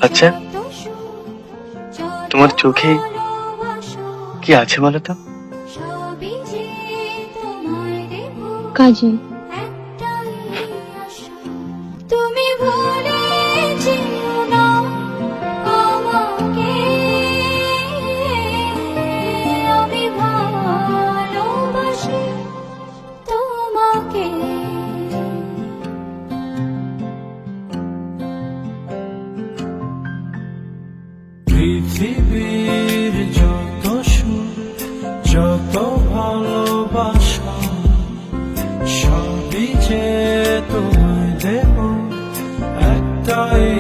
আচ্ছা, তোমার চোখে কি আছে বলো তো? কাজল। তুমি ভুলে যেও না আমাকে, আমি ভালোবাসি তোমাকে। পৃথিবীর যত সুখ, যত ভালোবাসা, সবই যে তোমায় দেব একটাই